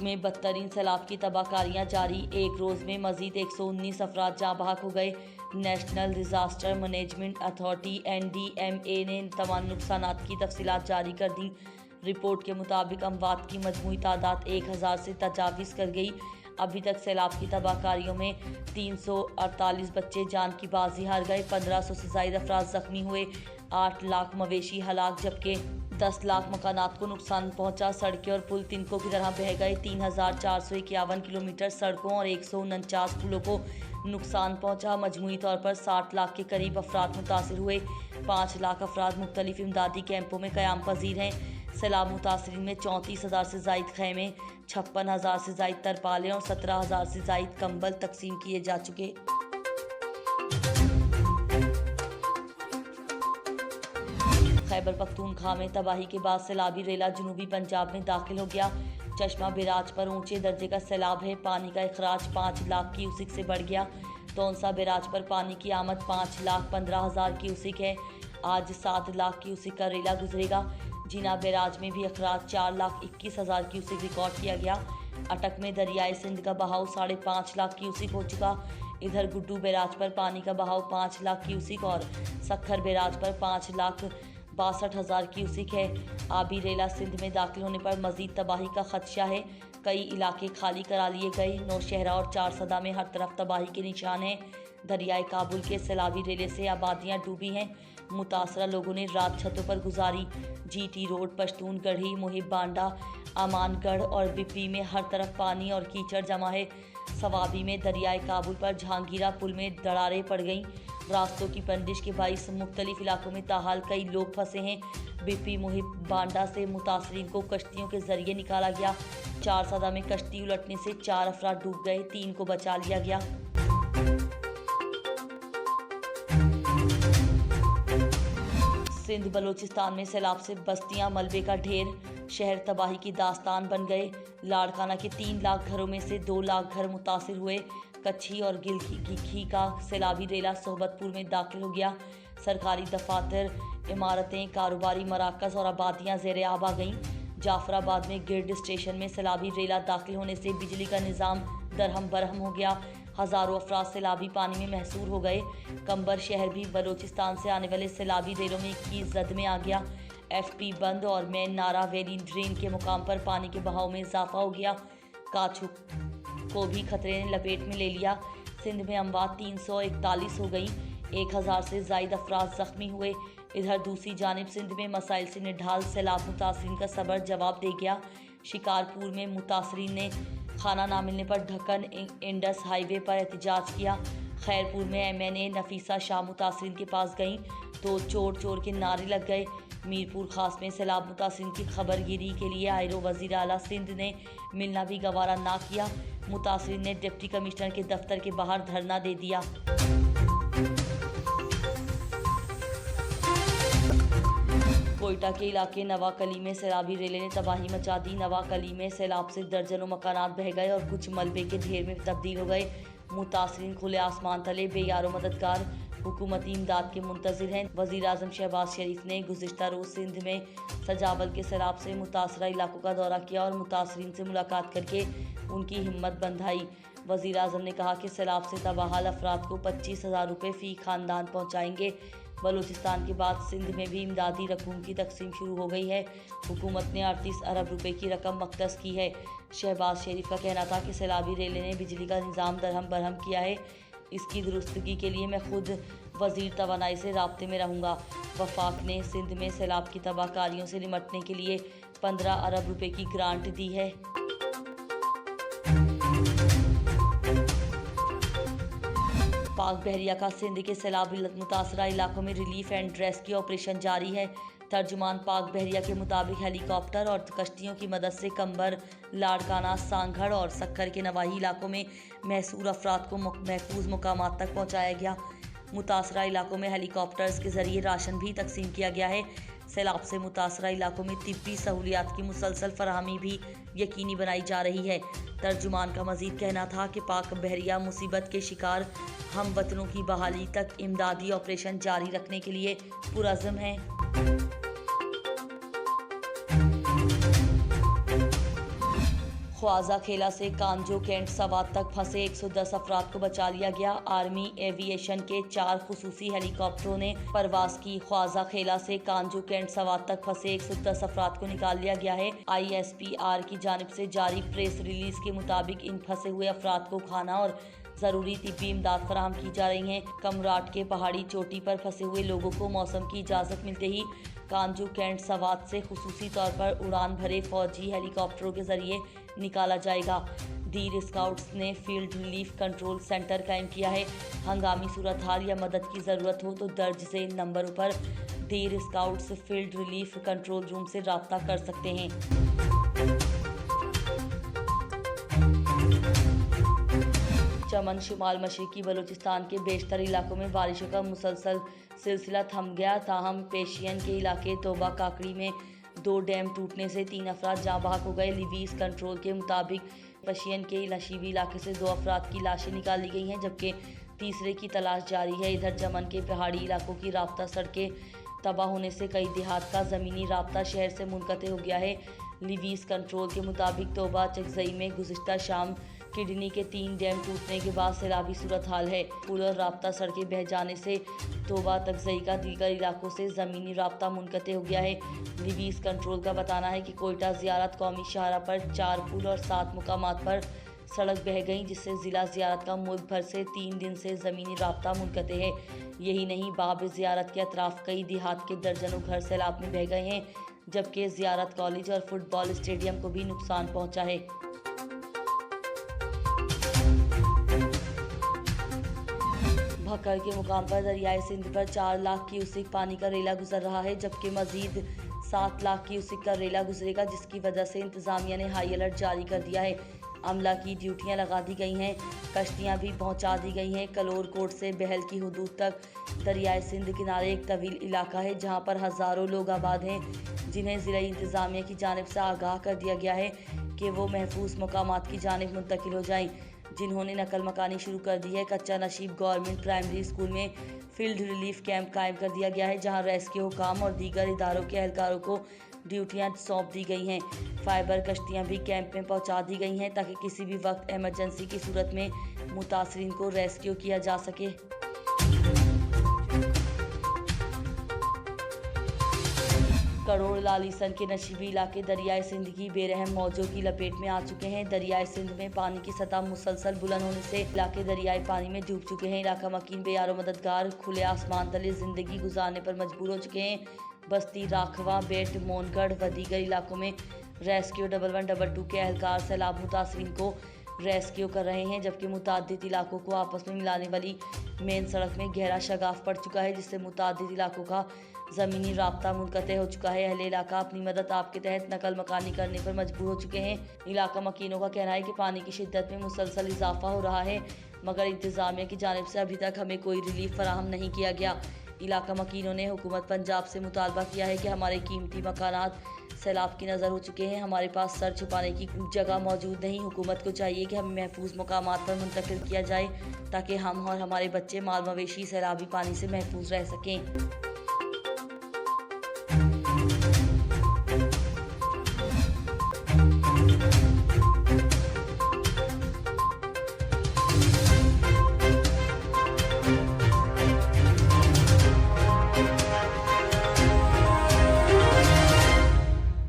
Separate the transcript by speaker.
Speaker 1: मुल्क में बदतरीन सैलाब की तबाहकारियां जारी। एक रोज़ में मजीद 119 अफराद जाँ बहक हो गए। National disaster management authority NDMA ने तमाम नुकसानात की तफसीलात जारी कर दी। रिपोर्ट के मुताबिक अमवात की मजमूई तादाद 1000 से तजाविज़ कर गई। अभी तक सैलाब की तबाहकारियों में 348 बच्चे जान की बाजी हार गए, 1500 से ज़ायद अफराद जख्मी हुए, 8 लाख मवेशी हलाक, जबकि 10 लाख मकानात को नुकसान पहुंचा। सड़कें और पुल तिनकों की तरह बह गए। 3451 किलोमीटर सड़कों और 149 पुलों को नुकसान पहुंचा। मजमूई तौर पर 60 लाख के करीब अफराद मुतासिर हुए। 5 लाख अफराद मुख्तलिफ इमदादी कैंपों में क़याम पजीर हैं। सैलाब मुतासरीन में 34,000 से ज़ायद खैमे, 56,000 से ज़ायद तरपालें और 17,000 से ज़ायद कंबल तकसीम किए जा चुके। खैबर पख्तूनख्वा में तबाही के बाद सैलाबी रेला जनूबी पंजाब में दाखिल हो गया। चश्मा बैराज पर ऊंचे दर्जे का सैलाब है। पानी का अखराज 5 लाख क्यूसिक से बढ़ गया। तोंसा बैराज पर पानी की आमद 5,15,000 क्यूसिक है। आज 7 लाख क्यूसिक का रेला गुजरेगा। जिना बैराज में भी अखराज 4,21,000 क्यूसिक रिकॉर्ड किया गया। अटक में दरियाए सिंध का बहाव 5.5 लाख क्यूसिक हो चुका। इधर गुड्डू बैराज पर पानी का बहाव 5 लाख क्यूसिक और सखर बैराज पर 5,62,000 क्यूसिक है। आबी रेला सिंध में दाखिल होने पर मजीद तबाही का खदशा है। कई इलाके खाली करा लिए गए। नौशहरा और चारसदा में हर तरफ तबाही के निशान हैं। दरियाए काबुल के सैलाबी रेले से आबादियाँ डूबी हैं। मुतासरा लोगों ने रात छतों पर गुजारी। GT रोड, पश्तून गढ़ी, मुहिब बांडा, अमानगढ़ और बिपी में हर तरफ पानी और कीचड़ जमा है। सवाबी में दरियाए काबुल पर जहांगीरा पुल में दरारें पड़ गईं। रास्तों की बंदिश के बाइस मुख्तलिफ इलाकों में ताहाल कई लोग फंसे हैं। बिपी मुहिब बांडा से मुतासरीन को कश्तियों के जरिए निकाला गया। चारसदा में कश्ती उलटने से 4 अफराद डूब गए, 3 को बचा लिया गया। सिंध बलोचिस्तान में सैलाब से बस्तियां मलबे का ढेर, शहर तबाही की दास्तान बन गए। लाड़काना के 3 लाख घरों में से 2 लाख घर मुतासिर हुए। कच्छी और गिलखी का सैलाबी रेला सोहबतपुर में दाखिल हो गया। सरकारी दफातर, इमारतें, कारोबारी मराकज़ और आबादियाँ ज़ेर आब आ गईं। जाफराबाद में गिर्ड स्टेशन में सैलाबी रेला दाखिल होने से बिजली का निज़ाम दरहम बरहम हो गया। हज़ारों अफराद सैलाबी पानी में महसूर हो गए। कंबर शहर भी बलोचिस्तान से आने वाले सैलाबी रेलों में 21 जद में आ गया। FP बंद और मेन नारा वैली ड्रेन के मुकाम पर पानी के बहाव में इजाफा हो गया। काछू को भी खतरे ने लपेट में ले लिया। सिंध में अमवात 341 हो गई। 1000 से ज़ायद अफराद ज़ख्मी हुए। इधर दूसरी जानिब सिंध में मसाइल से निढाल सैलाब मुतासरीन का सबर जवाब दे गया। शिकारपुर में मुतासरीन ने खाना ना मिलने पर ढक्कन इंडस हाईवे पर एहतजाज किया। खैरपुर में MNA नफीसा शाह मुतासरीन के पास गईं तो चोर चोर के नारे लग गए। मीरपुर खास में सैलाब मुतासरीन की खबरगिरी के लिए आयरो वज़ीर आला सिंध ने मिलना भी गवारा ना किया। मुतासरीन ने डिप्टी कमिश्नर के दफ्तर के बाहर धरना दे दिया। कोयटा के इलाके नवाकली में सैलाबी रेले ने तबाही मचा दी। नवाकली में सैलाब से दर्जनों मकानात बह गए और कुछ मलबे के ढेर में तब्दील हो गए। मुतासरीन खुले आसमान तले बेयारो मददगार हुकूमती इमदाद के मुंतज़िर हैं। वज़ीर आज़म शहबाज शरीफ ने गुज़िश्ता रोज़ सिंध में सजावल के सैलाब से मुतासरा इलाकों का दौरा किया और मुतासरीन से मुलाकात करके उनकी हिम्मत बंधाई। वज़ीर आज़म ने कहा कि सैलाब से तबाहाल अफराद को 25,000 रुपये फ़ी खानदान पहुँचाएंगे। बलूचिस्तान के बाद सिंध में भी इमदादी रकूम की तकसीम शुरू हो गई है। हुकूमत ने 38 अरब रुपए की रकम मख्तस की है। शहबाज शरीफ का कहना था कि सैलाबी रेले ने बिजली का निज़ाम दरहम बरहम किया है। इसकी दुरुस्तगी के लिए मैं खुद वज़ीर तवानाई से राब्ते में रहूँगा। वफाक ने सिंध में सैलाब की तबाहकारियों से निमटने के लिए 15 अरब रुपए की ग्रांट दी है। पाक बहरिया का सिंध के सैलाब मुतासरा इलाकों में रिलीफ एंड रेस्क्यू ऑपरेशन जारी है। तर्जुमान पाक बहरिया के मुताबिक हेलीकॉप्टर और कश्तियों की मदद से कंबर, लाड़काना, सांगड़ और सक्खर के नवाही इलाकों में महसूर अफराद को महफूज मुकामात तक पहुँचाया गया। मुतासरा इलाकों में हेलीकॉप्टर्स के जरिए राशन भी तकसीम किया गया है। सैलाब से मुतासरा इलाकों में तिब्बी सहूलियात की मुसलसल फराहमी भी यकीनी बनाई जा रही है। तर्जुमान का मजीद कहना था कि पाक बहरिया मुसीबत के शिकार हम वतनों की बहाली तक इमदादी ऑपरेशन जारी रखने के लिए पुरअज़्म हैं। ख्वाजा खेला से कांजो कैंट सवात तक फंसे 110 अफराद को बचा लिया गया। आर्मी एविएशन के 4 खुसूसी हेलीकॉप्टरों ने परवाज की। ख्वाजा खेला से कांजो कैंट सवात तक फंसे 110 अफराद को निकाल लिया गया है। ISPR की जानिब से जारी प्रेस रिलीज के मुताबिक इन फंसे हुए अफराद को खाना और जरूरी तिब्बी इमदाद फराहम की जा रही है। कमराट के पहाड़ी चोटी पर फंसे हुए लोगों को मौसम की इजाज़त मिलते ही कांजू कैंट सवात से खुसूसी तौर पर उड़ान भरे फौजी हेलीकॉप्टरों के जरिए निकाला जाएगा। दीर स्काउट्स ने फील्ड रिलीफ कंट्रोल सेंटर कायम किया है। हंगामी सूरत हाल या मदद की ज़रूरत हो तो दर्ज झेल नंबरों पर दीर scouts field relief control room से रब्ता कर सकते हैं। चमन शुमाल मशरिकी बलूचिस्तान के बेशतर इलाकों में बारिशों का मुसलसल सिलसिला थम गया। ताहम पेशियन के इलाके तोबा काकड़ी में 2 डैम टूटने से 3 अफराद जाँ बहक हो गए। लिवीज कंट्रोल के मुताबिक पेशियन के नशीबी इलाके से 2 अफराद की लाशें निकाली गई हैं, जबकि तीसरे की तलाश जारी है। इधर चमन के पहाड़ी इलाकों की राब्ता सड़कें तबाह होने से कई देहात का ज़मीनी राब्ता शहर से मुनक़ते हो गया है। लिवीज कंट्रोल के मुताबिक तोबा चकजई में गुज़िश्ता शाम किडनी के 3 डैम टूटने के बाद सैलाबी सूरत हाल है। पुल और राब्ता सड़कें बह जाने से तोबा तकजई का दीगर इलाकों से ज़मीनी राब्ता मुनक़ते हो गया है। लिवीज कंट्रोल का बताना है कि कोयटा ज़ियारत कौमी शाहरा पर 4 पुल और 7 मुकामात पर सड़क बह गई, जिससे ज़िला ज़ियारत का मुल्क भर से 3 दिन से ज़मीनी राब्ता मुनक़ते है। यही नहीं, बाब ज़ियारत के अतराफ़ कई देहात के दर्जनों घर सैलाब में बह गए हैं, जबकि ज़ियारत कॉलेज और फुटबॉल स्टेडियम को भी नुकसान पहुँचा है। भक्कड़ के मुकाम पर दरियाए सिंध पर 4 लाख क्यूसिक पानी का रेला गुजर रहा है, जबकि मजीद 7 लाख क्यूसिक का रेला गुजरेगा, जिसकी वजह से इंतजामिया ने हाई अलर्ट जारी कर दिया है। अमला की ड्यूटियां लगा दी गई हैं, कश्तियां भी पहुंचा दी गई हैं। कलोर कोट से बहल की हुदूद तक दरियाए सिंध किनारे एक तवील इलाका है, जहां पर हज़ारों लोग आबाद हैं, जिन्हें ज़िला इंतजामिया की जानिब से आगाह कर दिया गया है कि वो महफूज मकामात की जानिब मुंतकिल हो जाएं, जिन्होंने नकल मकानी शुरू कर दी है। कच्चा नशीब गवर्नमेंट प्राइमरी स्कूल में फील्ड रिलीफ कैंप कायम कर दिया गया है, जहां रेस्क्यू हुकाम और दीगर इदारों के एहलकारों को ड्यूटियां सौंप दी गई हैं। फाइबर कश्तियां भी कैंप में पहुंचा दी गई हैं, ताकि किसी भी वक्त इमरजेंसी की सूरत में मुतासरीन को रेस्क्यू किया जा सके। करोड़ लालीसन के नशीबी इलाके दरियाए सिंध की बेरहम मौजों की लपेट में आ चुके हैं। दरियाए सिंध में पानी की सतह मुसलसल बुलंद होने से इलाके दरियाई पानी में डूब चुके हैं। इलाका मकीन बेयारो मददगार खुले आसमान तले जिंदगी गुजारने पर मजबूर हो चुके हैं। बस्ती राखवा बेट मोनगढ़ व दीगर इलाकों में रेस्क्यू 1112 के एहलकार सैलाब मुतासरीन को रेस्क्यू कर रहे हैं, जबकि मुतादिद इलाकों को आपस में मिलाने वाली मेन सड़क में गहरा शगाफ पड़ चुका है, जिससे मुतादिद इलाकों का ज़मीनी राब्ता मुनक़ते हो चुका है। अहले इलाका अपनी मदद आपके तहत नकल मकानी करने पर मजबूर हो चुके हैं। इलाका मकीनों का कहना है कि पानी की शिद्दत में मुसलसल इजाफा हो रहा है, मगर इंतज़ामिया की जानिब से अभी तक हमें कोई रिलीफ फराहम नहीं किया गया। इलाका मकीनों ने हुकूमत पंजाब से मुतालबा किया है कि हमारे कीमती मकानात सैलाब की नज़र हो चुके हैं, हमारे पास सर छुपाने की जगह मौजूद नहीं। हुकूमत को चाहिए कि हमें महफूज मकामात पर मुंतकिल किया जाए, ताकि हम और हमारे बच्चे माल मवेशी सैलाबी पानी से महफूज रह सकें।